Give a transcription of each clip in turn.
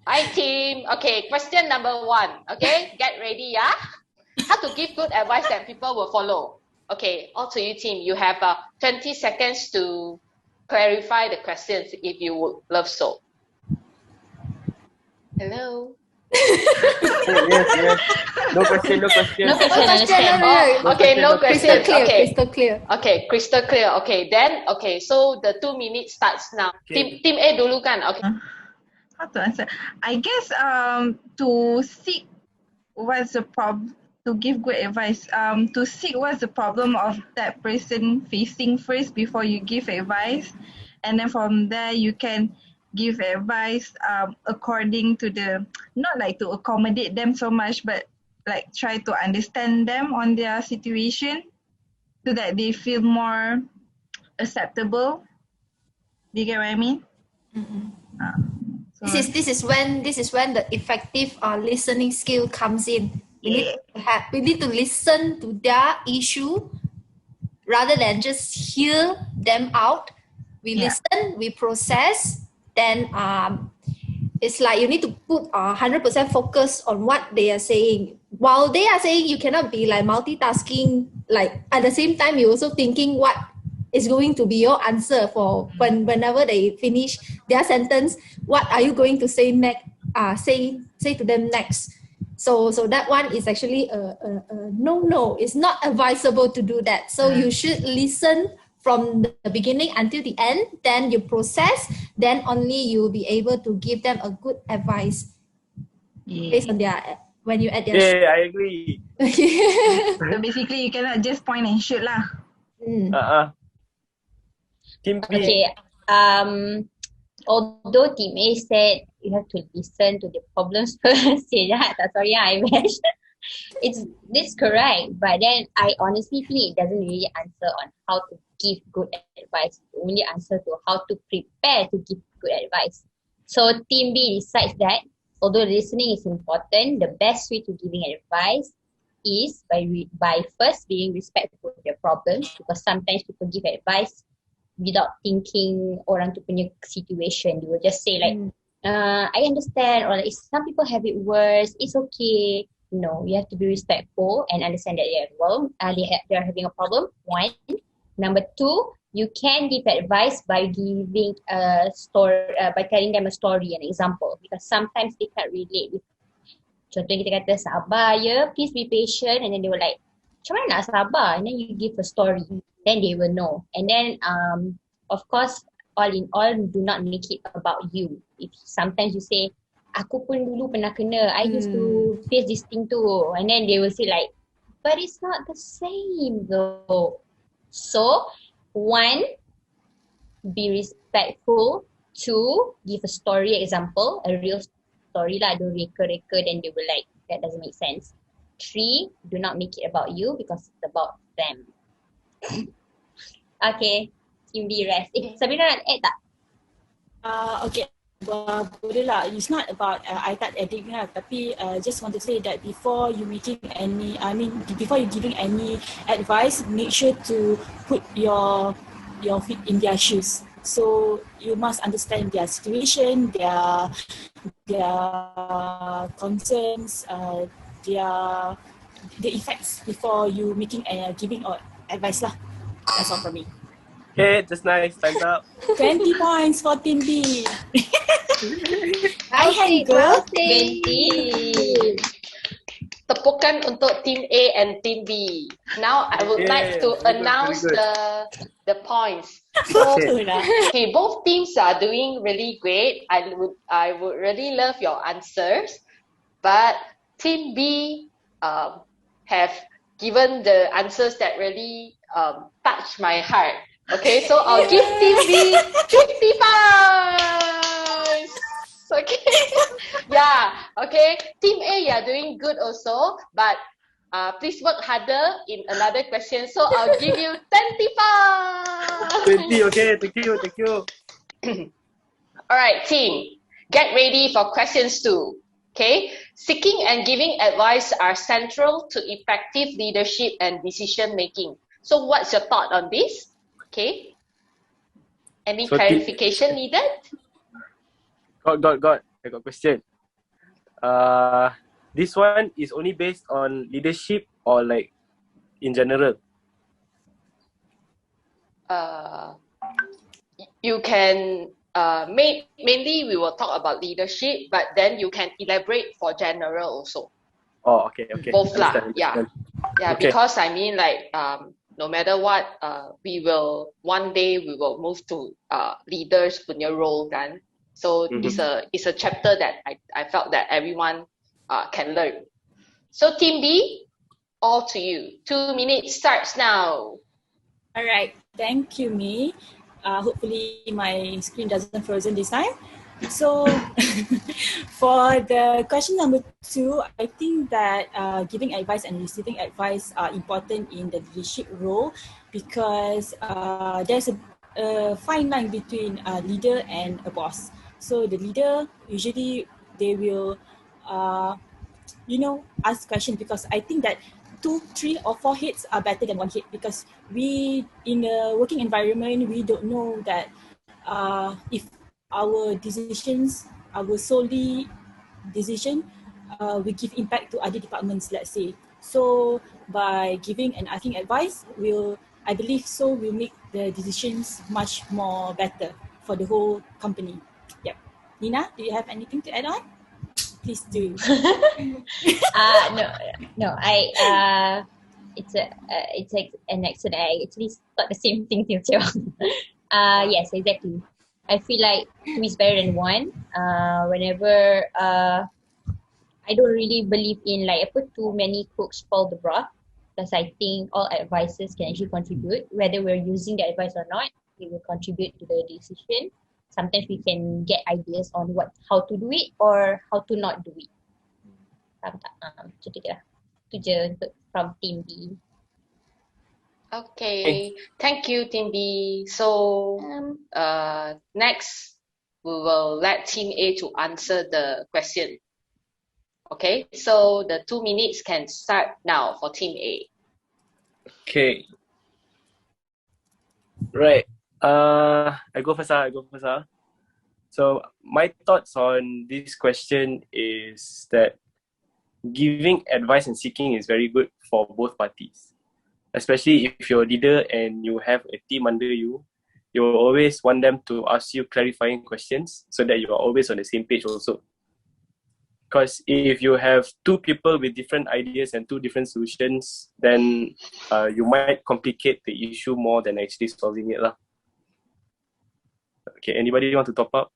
Hi, team. Okay, question number 1. Okay, get ready, yeah? How to give good advice that people will follow. Okay, all to you, team. You have 20 seconds to clarify the questions if you would love so. Hello? Yes. No question. No question, Oh, no. okay, no questions. Crystal clear. Okay, crystal clear. Okay, then, okay, so the 2 minutes starts now. Okay. Team A dulu kan? Okay. How to answer? I guess to seek what's the problem, to give good advice, to seek what's the problem of that person facing first before you give advice, and then from there you can give advice according to the, not like to accommodate them so much, but like try to understand them on their situation so that they feel more acceptable. Do you get what I mean? So This is when the effective listening skill comes in. We need to listen to their issue rather than just hear them out. We listen, we process, then it's like you need to put 100% focus on what they are saying. While they are saying, you cannot be like multitasking, like at the same time you're also thinking what is going to be your answer for whenever they finish their sentence. What are you going to say next? Say to them next. So that one is actually a no. It's not advisable to do that. So you should listen from the beginning until the end. Then you process. Then only you will be able to give them a good advice based on their when you add their. Yeah, I agree. so basically you cannot just point and shoot lah. Team B. Okay. Although Team A said you have to listen to the problems first, sorry, I wish. This correct, but then I honestly think it doesn't really answer on how to give good advice. It only answer to how to prepare to give good advice. So Team B decides that although listening is important, the best way to giving advice is by first being respectful of their problems, because sometimes people give advice without thinking orang tu punya situation. They will just say like, I understand, or like, some people have it worse, it's okay. No, you have to be respectful and understand that they are having a problem. 1. Number 2, you can give advice by giving a story, by telling them a story, an example, because sometimes they can't relate with. Contohnya kita kata sabar ya, please be patient, and then they were like, macam mana nak sabar? And then you give a story, then they will know. And then of course, all in all, do not make it about you. If sometimes you say, aku pun dulu pernah kena, I used to face this thing too, and then they will say like, but it's not the same though. So 1, be respectful. 2, give a story example, a real story lah, don't reka-reka, then they will like, that doesn't make sense. 3, do not make it about you because it's about them. Okay, Team B rest. Sabrina nak add tak? Okay, boleh lah. It's not about I tak adding lah, tapi just want to say that before you giving any advice, make sure to put your feet in their shoes. So you must understand their situation, their concerns, the effects before you giving advice lah. That's all for me. Okay, that's nice. Time's up. 20 points for Team B. I had girl 20. Tepukan untuk Team A and Team B. Now I would like to announce the points. So, okay, both teams are doing really great. I would really love your answers, but Team B have given the answers that really touch my heart. Okay, so I'll give Team B 50 points. Okay. Yeah, okay. Team A, you're doing good also, but please work harder in another question. So I'll give you 20 points. 20, okay. Thank you. All right, team. Get ready for questions 2. Okay. Seeking and giving advice are central to effective leadership and decision making. So what's your thought on this? Okay. Any clarification needed? Got. I got question. This one is only based on leadership or like in general? You can mainly we will talk about leadership, but then you can elaborate for general also. Oh, okay. Both lah, Understand. yeah. Okay. Because I mean, like no matter what, we will one day we will move to leaders punya role kan. So it's a chapter that I felt that everyone can learn. So Team B, all to you. 2 minutes starts now. All right. Thank you, Me. Hopefully my screen doesn't frozen this time. So for the question number 2, I think that giving advice and receiving advice are important in the leadership role because there's a fine line between a leader and a boss. So the leader, usually they will, ask questions because I think that 2, 3 or 4 hits are better than 1 hit because we, in a working environment, we don't know that if our decisions, our solely decision, will give impact to other departments, let's say. So by giving and asking advice, I believe so will make the decisions much more better for the whole company. Yep. Nina, do you have anything to add on? Please do. No. It's an accident. I actually thought the same thing too. Yes, exactly. I feel like 2 is better than 1. Whenever I don't really believe in like too many cooks spoil the broth, because I think all advices can actually contribute. Whether we're using the advice or not, it will contribute to the decision. Sometimes we can get ideas on how to do it or how to not do it. Faham tak? Macam tu je lah. Itu je untuk from Team B. Okay, thank you, Team B. So next, we will let Team A to answer the question. Okay, so the 2 minutes can start now for Team A. Okay. Right. I go first. So my thoughts on this question is that giving advice and seeking is very good for both parties. Especially if you're a leader and you have a team under you, you will always want them to ask you clarifying questions so that you are always on the same page also. Because if you have 2 people with different ideas and 2 different solutions, then you might complicate the issue more than actually solving it lah. Okay, anybody want to top up?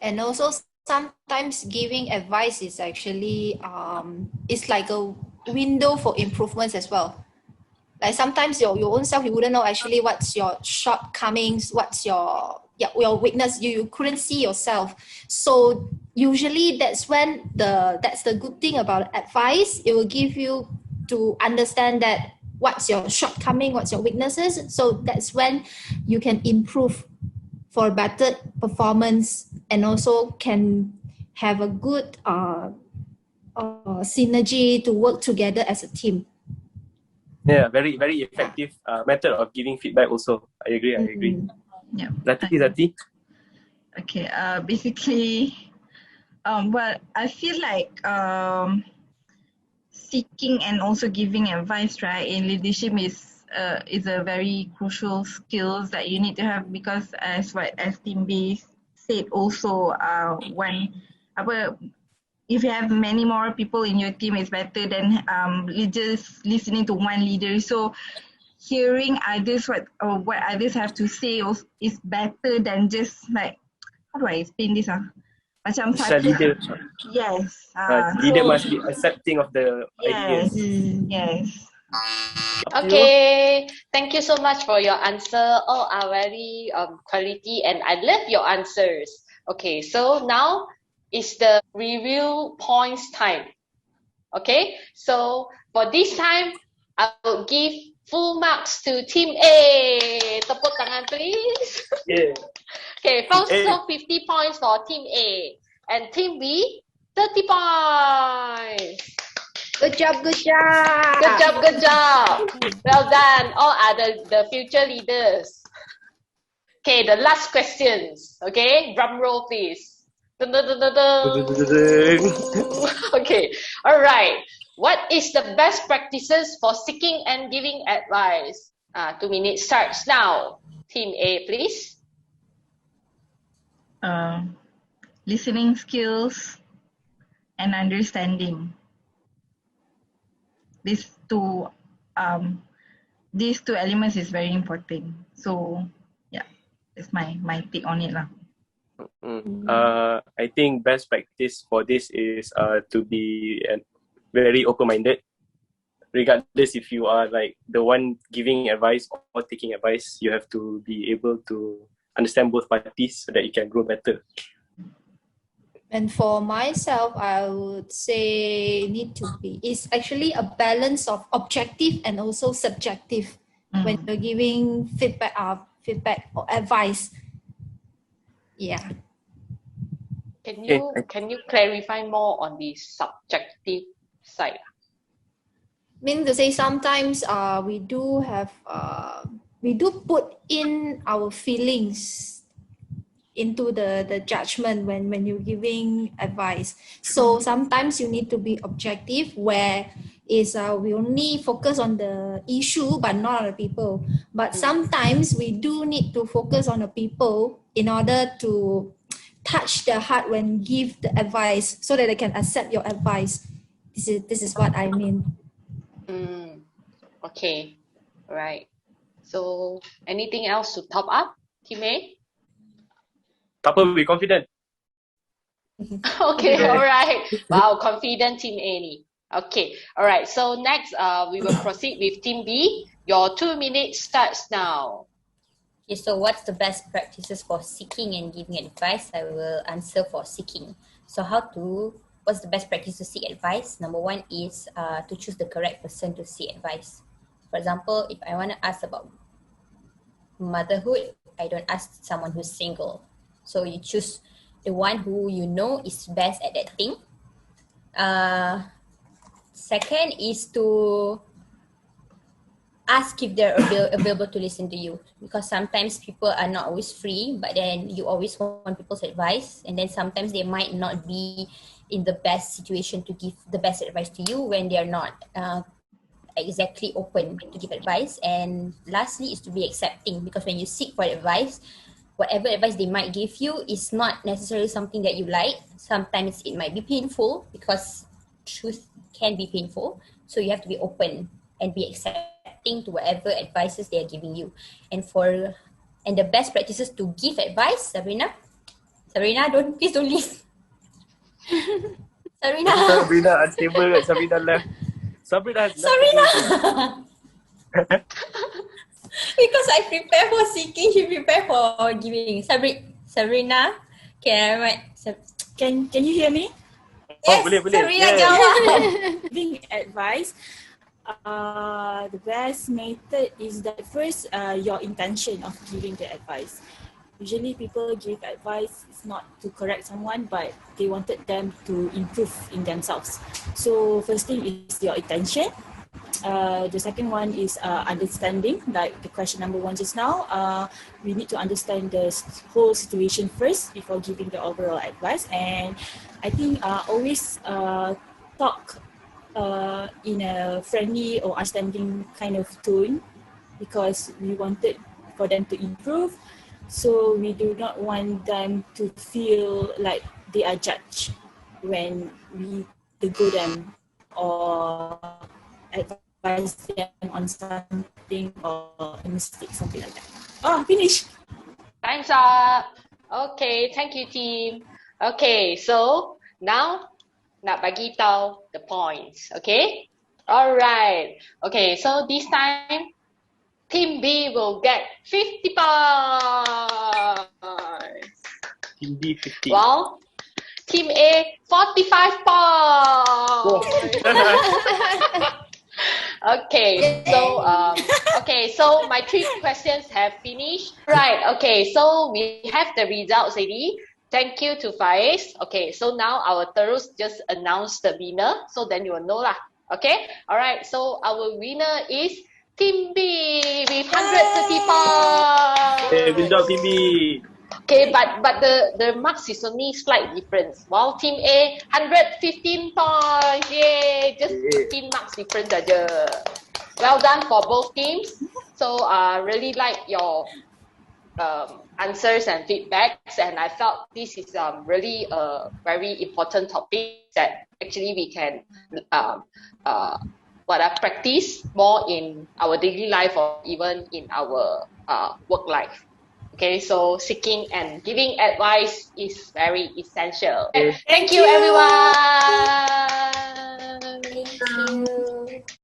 And also sometimes giving advice is actually it's like a window for improvements as well. Like sometimes your own self, you wouldn't know actually what's your shortcomings, what's your weakness. You couldn't see yourself. So usually that's the good thing about advice. It will give you to understand that what's your shortcoming, what's your weaknesses. So that's when you can improve for better performance and also can have a good synergy to work together as a team. Yeah, very, very effective method of giving feedback also. I agree. Yeah. Zati? Okay, basically, well, I feel like seeking and also giving advice, right, in leadership is a very crucial skills that you need to have because as Team B said also, if you have many more people in your team, it's better than just listening to one leader. So hearing others what others have to say is better than just like, how do I explain this? Macam leader. Yes. Leader must be accepting of the ideas. Yes. Okay, thank you so much for your answer. All are very quality and I love your answers. Okay, so now it's the review points time. Okay, so for this time, I will give full marks to Team A. Tepuk tangan, please. Yeah. Okay, first so 50 points for Team A. And Team B, 30 points. Good job. Good job. Well done. All are the future leaders. Okay, the last questions. Okay, drum roll please. Dun, dun, dun, dun, dun. Okay, all right. What is the best practices for seeking and giving advice? 2 minutes starts now. Team A, please. Listening skills and understanding. These two elements is very important. So yeah, that's my take on it lah. I think best practice for this is to be very open-minded. Regardless if you are like the one giving advice or taking advice, you have to be able to understand both parties so that you can grow better. And for myself, I would say it's actually a balance of objective and also subjective when you're giving feedback or advice. Yeah. Can you clarify more on the subjective side? Meaning to say sometimes we do put in our feelings into the judgment when you're giving advice. So sometimes you need to be objective, where we only focus on the issue but not on the people. But sometimes we do need to focus on the people in order to touch their heart when give the advice, so that they can accept your advice. This is what I mean. Okay, all right. So anything else to top up, Team A? Tak apa, be confident. Okay, all right. Wow, confident Team A ni. Okay, all right. So next, we will proceed with Team B. Your 2 minutes starts now. Okay, so what's the best practices for seeking and giving advice? I will answer for seeking. So what's the best practice to seek advice? Number one is to choose the correct person to seek advice. For example, if I want to ask about motherhood, I don't ask someone who's single. So you choose the one who you know is best at that thing. Second is to ask if they're available to listen to you, because sometimes people are not always free, but then you always want people's advice, and then sometimes they might not be in the best situation to give the best advice to you when they're not exactly open to give advice. And lastly is to be accepting, because when you seek for advice, whatever advice they might give you is not necessarily something that you like. Sometimes it might be painful, because truth can be painful. So you have to be open and be accepting to whatever advices they are giving you. And the best practices to give advice, Sabrina, please don't leave. Sabrina unstable. Sabrina left. Sabrina. Because I prepare for seeking, she prepare for giving. Sabrina, can you hear me? Yes, boleh. Sabrina, Yeah. jawab. Giving advice, the best method is that first, your intention of giving the advice. Usually people give advice is not to correct someone, but they wanted them to improve in themselves. So first thing is your intention. The second one is understanding, like the question number one just now. We need to understand the whole situation first before giving the overall advice. And I think always talk in a friendly or understanding kind of tone, because we wanted for them to improve. So we do not want them to feel like they are judged when we tegur them or advise them on something or a mistake, something like that. Oh, finish. Time's up. Okay, thank you, team. Okay, so now nak bagi tahu the points. Okay? Alright. Okay, so this time Team B will get 50 points. Team B 50. Well, Team A 45 points. Okay, so my 3 questions have finished. Right, okay, so we have the results already. Thank you to Faiz. Okay, so now our Terus just announced the winner, so then you will know lah. Okay, alright, so our winner is Team B with 130 points. Hey, good job, Team B. Okay, but the marks is only slight difference. While team A 115 points. Yay! Just 15 marks difference aja. Well done for both teams. So really like your answers and feedbacks, and I felt this is really a very important topic that actually we can practice more in our daily life or even in our work life. Okay, so seeking and giving advice is very essential. Thank you, everyone. Thank you.